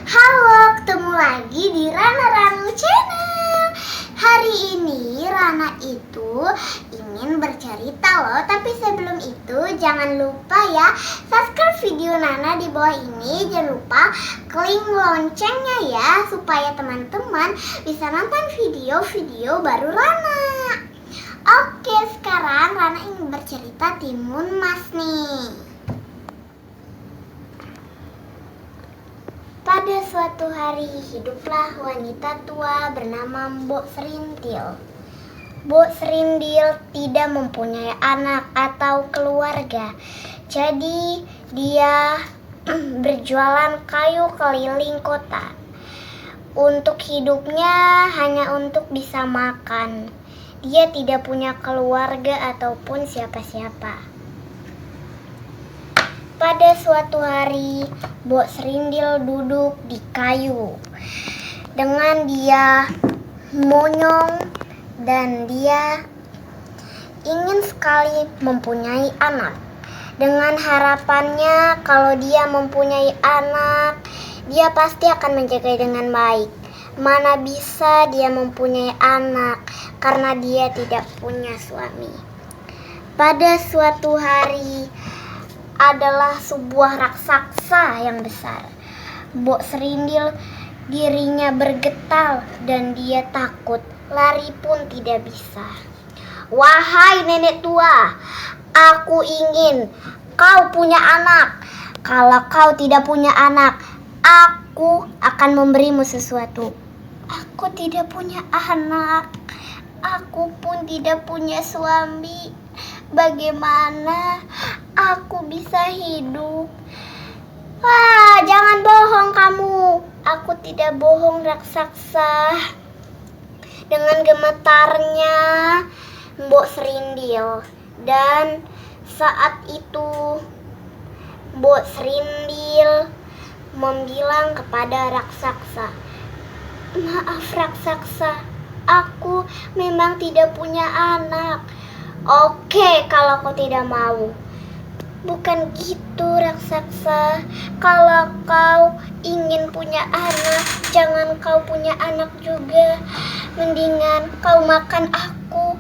Halo, ketemu lagi di Rana Ranu Channel. Hari ini Rana itu ingin bercerita loh. Tapi sebelum itu jangan lupa ya subscribe video Nana di bawah ini. Jangan lupa klik loncengnya ya, supaya teman-teman bisa nonton video-video baru Rana. Oke, sekarang Rana ingin bercerita Timun Mas nih. Pada suatu hari hiduplah wanita tua bernama Mbok Serintil. Mbok Serintil tidak mempunyai anak atau keluarga. Jadi dia berjualan kayu keliling kota. Untuk hidupnya hanya untuk bisa makan. Dia tidak punya keluarga ataupun siapa-siapa. Pada suatu hari, Mbok Serintil duduk di kayu dengan dia monyong dan dia ingin sekali mempunyai anak. Dengan harapannya kalau dia mempunyai anak, dia pasti akan menjaga dengan baik. Mana bisa dia mempunyai anak karena dia tidak punya suami. Pada suatu hari adalah sebuah raksasa yang besar. Mbok Serintil dirinya bergetar dan dia takut, lari pun tidak bisa. Wahai nenek tua, aku ingin kau punya anak. Kalau kau tidak punya anak, aku akan memberimu sesuatu. Aku tidak punya anak. Aku pun tidak punya suami. Bagaimana aku bisa hidup? Wah, jangan bohong kamu. Aku tidak bohong, raksasa. Dengan gemetarnya Mbok Serintil. Dan saat itu Mbok Serintil membilang kepada raksasa, maaf raksasa, aku memang tidak punya anak. Oke, kalau kau tidak mau. Bukan gitu raksasa. Kalau kau ingin punya anak, jangan kau punya anak juga. Mendingan kau makan aku.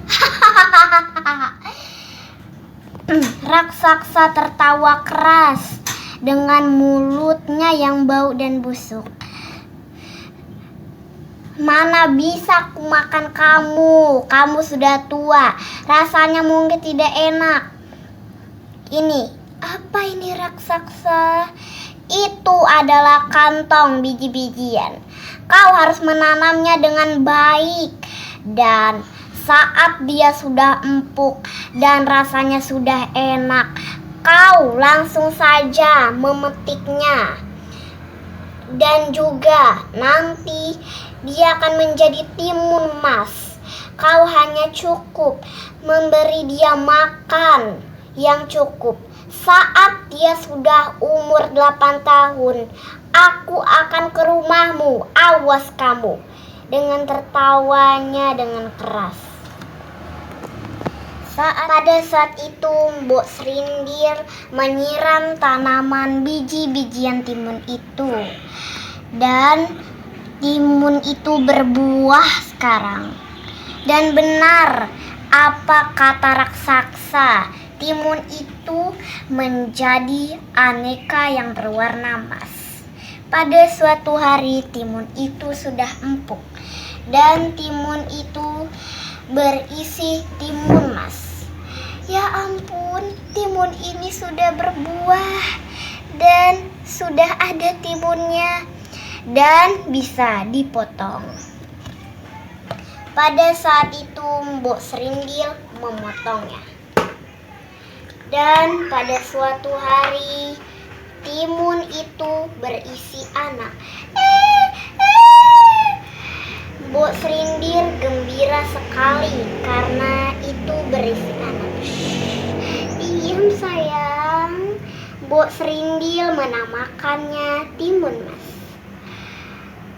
Raksasa tertawa keras dengan mulutnya yang bau dan busuk. Mana bisa aku makan kamu? Kamu sudah tua. Rasanya mungkin tidak enak. Ini, apa ini raksasa? Itu adalah kantong biji-bijian. Kau harus menanamnya dengan baik. Dan saat dia sudah empuk dan rasanya sudah enak, kau langsung saja memetiknya. Dan juga nanti dia akan menjadi timun emas. Kau hanya cukup memberi dia makan yang cukup. Saat dia sudah umur 8 tahun, aku akan ke rumahmu. Awas kamu. Dengan tertawanya dengan keras. Pada saat itu Mbok Serintil menyiram tanaman biji-bijian timun itu. Dan timun itu berbuah sekarang. Dan benar apa kata raksasa, timun itu menjadi aneka yang berwarna emas. Pada suatu hari timun itu sudah empuk. Dan timun itu berisi timun emas. Ya ampun, timun ini sudah berbuah dan sudah ada timunnya dan bisa dipotong. Pada saat itu Mbok Serintil memotongnya. Dan pada suatu hari timun itu berisi anak. Mbok Serintil gembira sekali karena itu berisi anak. Diam sayang. Mbok Serintil menamakannya Timun Mas.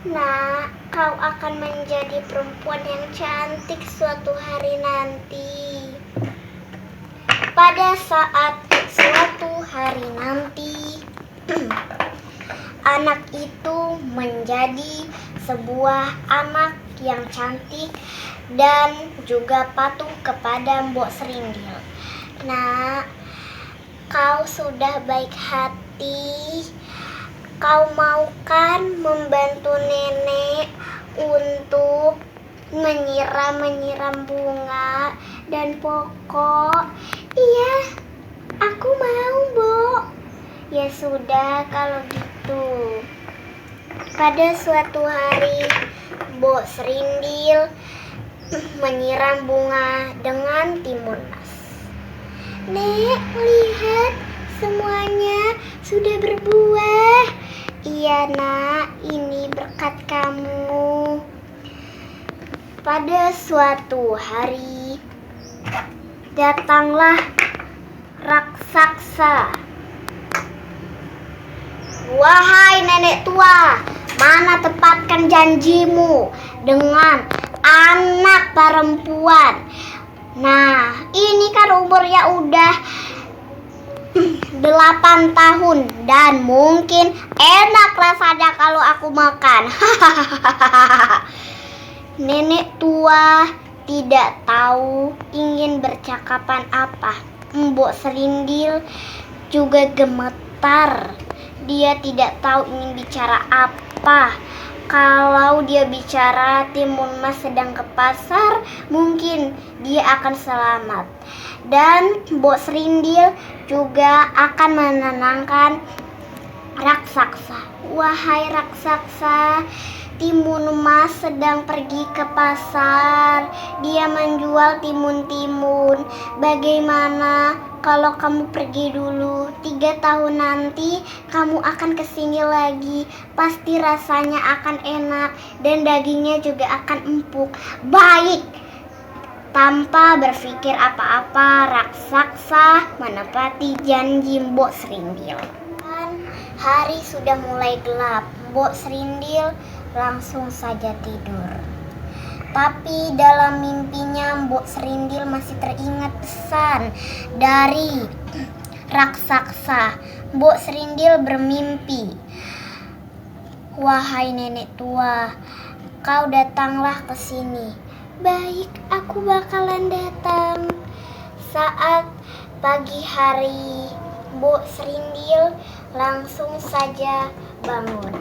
Nah, kau akan menjadi perempuan yang cantik suatu hari nanti. Pada saat suatu hari nanti anak itu menjadi sebuah anak yang cantik dan juga patuh kepada Mbok Srindil. Nak, kau sudah baik hati. Kau mau kan membantu nenek untuk menyiram bunga dan pokok? Iya, aku mau, Mbok. Ya sudah kalau gitu. Pada suatu hari, Mbok Srindil menyiram bunga dengan timun mas. Nek, lihat, semuanya sudah berbuah. Iya nak, ini berkat kamu. Pada suatu hari, datanglah raksasa. Wahai nenek tua, mana tepatkan janjimu dengan anak perempuan? Nah, ini kan umurnya udah 8 tahun dan mungkin enak rasanya kalau aku makan. Nenek tua tidak tahu ingin bercakapan apa. Mbok Srindil juga gemetar. Dia tidak tahu ingin bicara apa. Kalau dia bicara timun mas sedang ke pasar, mungkin dia akan selamat. Dan Mbok Srindil juga akan menenangkan raksasa. Wahai raksasa, timun mas sedang pergi ke pasar. Dia menjual timun-timun. Bagaimana kalau kamu pergi dulu? 3 tahun nanti kamu akan kesini lagi. Pasti rasanya akan enak dan dagingnya juga akan empuk. Baik. Tanpa berpikir apa-apa, raksasa menepati janji Mbok Srindil. Hari sudah mulai gelap. Mbok Srindil langsung saja tidur. Tapi dalam mimpinya Mbok Srindil masih teringat pesan dari raksasa. Mbok Srindil bermimpi, wahai nenek tua, kau datanglah ke sini. Baik, aku bakalan datang. Saat pagi hari, Mbok Srindil langsung saja bangun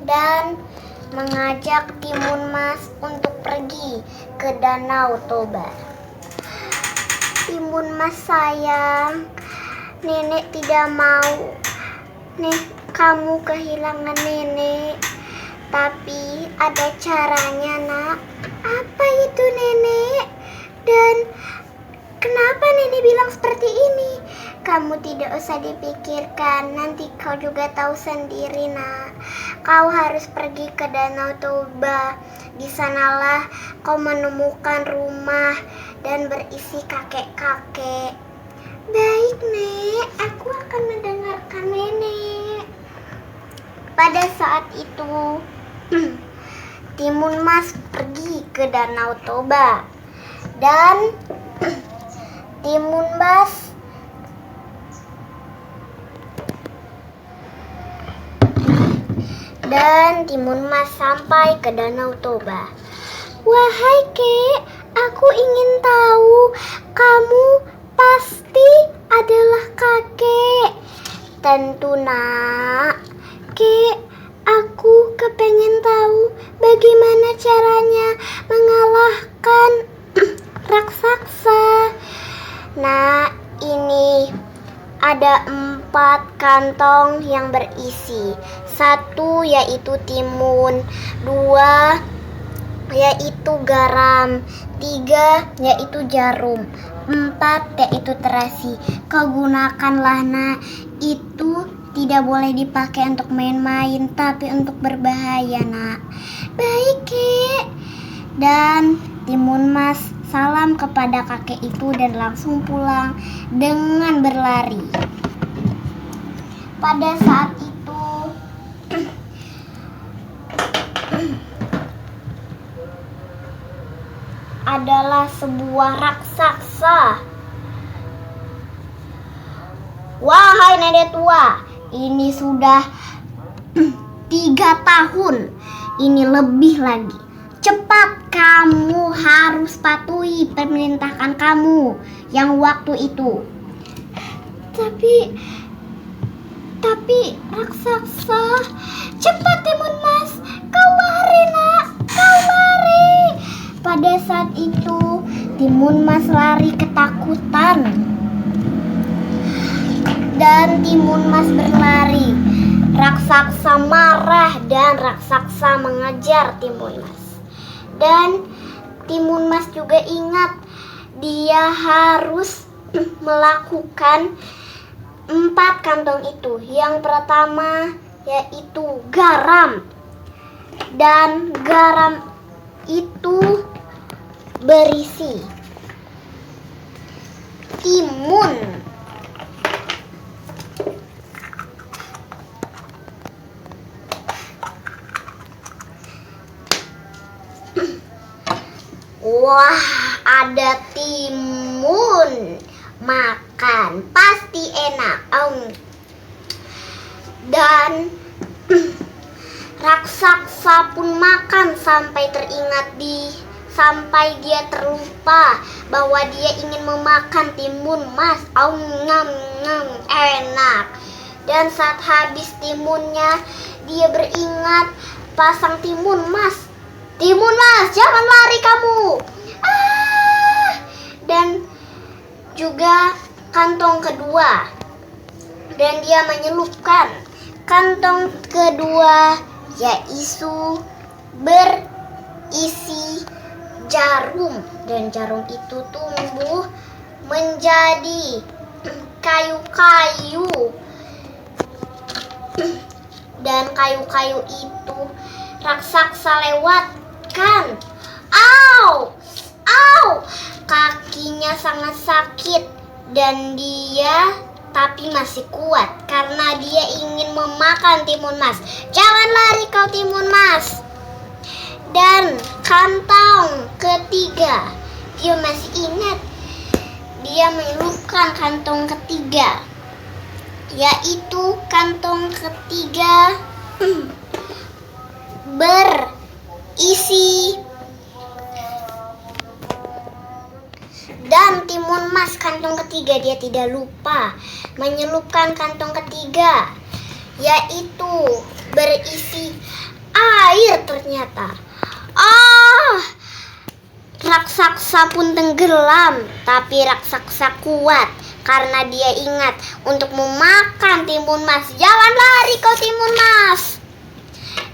dan mengajak timun mas untuk pergi ke Danau Toba. Timun mas sayang, nenek tidak mau kamu kehilangan nenek. Tapi ada caranya nak. Apa itu nenek? Dan kenapa nenek bilang seperti ini? Kamu tidak usah dipikirkan, nanti kau juga tahu sendiri nak. Kau harus pergi ke Danau Toba. Di sanalah kau menemukan rumah dan berisi kakek-kakek. Baik nek, aku akan mendengarkan nenek. Pada saat itu timun mas pergi ke Danau Toba dan timun mas sampai ke Danau Toba. Wahai kek, aku ingin tahu, kamu pasti adalah kakek. Tentu nak. Kek, aku kepengen tahu bagaimana caranya mengalahkan raksasa. Nah, ini ada 4 kantong yang berisi. 1 yaitu timun, 2 yaitu garam, 3 yaitu jarum, 4 yaitu terasi. Kau gunakanlah nak, itu tidak boleh dipakai untuk main-main, tapi untuk berbahaya nak. Baik kek. Dan timun mas salam kepada kakek itu dan langsung pulang dengan berlari. Pada saat itu adalah sebuah raksasa. Wahai nenek tua, ini sudah 3 tahun. Ini lebih lagi. Cepat, kamu harus patuhi pemerintahan kamu yang waktu itu. Tapi raksasa, cepat Timun Mas, kau lari nak, kau lari. Pada saat itu Timun Mas lari ketakutan. Dan Timun Mas berlari. Raksasa marah dan raksasa mengejar Timun Mas. Dan Timun Mas juga ingat dia harus melakukan 4 kantong itu. Yang pertama yaitu garam. Dan garam itu berisi timun. Wah, ada timun. Makan pasti enak. Dan raksasa pun makan sampai sampai dia terlupa bahwa dia ingin memakan timun Mas. Ngam ngam, enak. Dan saat habis timunnya, dia beringat pasang timun Mas. Timun Mas, jangan lari kamu. Dan juga kantong kedua. Dan dia menyelupkan kantong kedua yaitu berisi jarum. Dan jarum itu tumbuh menjadi kayu-kayu. Dan kayu-kayu itu raksasa lewatkan. Au! Kakinya sangat sakit dan dia tapi masih kuat karena dia ingin memakan Timun Mas. Jangan lari kau Timun Mas. Dan kantong ketiga, dia masih ingat. Dia menyelupkan kantong ketiga, yaitu kantong ketiga berisi. Dan Timun Mas kantong ketiga dia tidak lupa menyelupkan kantong ketiga, yaitu berisi air ternyata. Raksasa pun tenggelam, tapi raksasa kuat karena dia ingat untuk memakan Timun Mas. Jangan lari kau Timun Mas.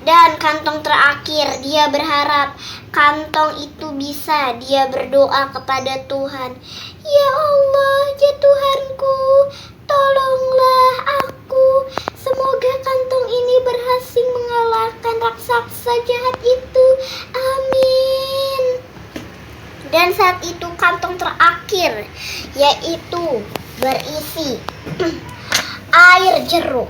Dan kantong terakhir, dia berharap kantong itu bisa. Dia berdoa kepada Tuhan. Ya Allah, ya Tuhanku, tolonglah aku. Semoga kantong ini berhasil mengalahkan raksasa jahat itu. Amin. Dan saat itu kantong terakhir, yaitu berisi air jeruk.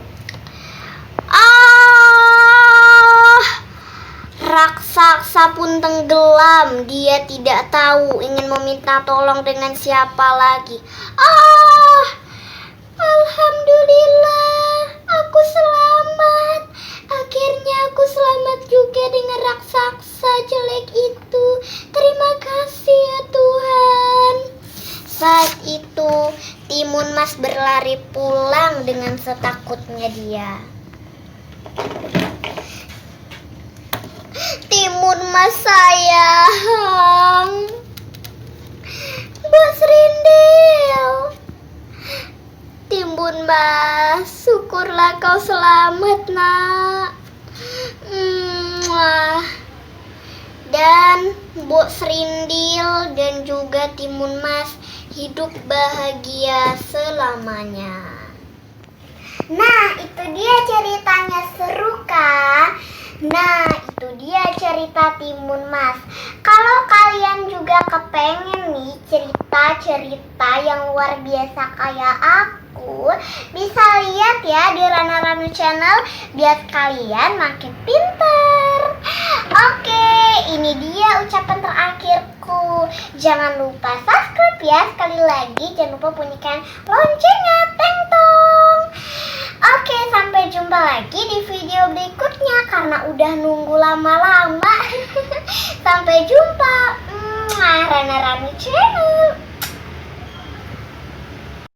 Raksasa pun tenggelam. Dia tidak tahu ingin meminta tolong dengan siapa lagi. Alhamdulillah, aku selamat. Akhirnya aku selamat juga dengan raksasa jelek itu. Terima kasih ya Tuhan. Saat itu Timun Mas berlari pulang dengan setakutnya dia. Timun Mas sayang, Bos Rindil. Timun Mas, syukurlah kau selamat nak. Dan Bos Rindil dan juga Timun Mas hidup bahagia selamanya. Nah, itu dia ceritanya, seru kan? Nah, itu dia cerita Timun Mas. Kalau kalian juga kepengen nih cerita-cerita yang luar biasa kayak aku, bisa lihat ya di Rana Ranu Channel biar kalian makin pinter. Oke, ini dia ucapan terakhirku. Jangan lupa subscribe ya. Sekali lagi jangan lupa bunyikan loncengnya, teng tong. Oke, sampai sampai jumpa lagi di video berikutnya karena udah nunggu lama-lama. Sampai jumpa. Rana Ranu Channel.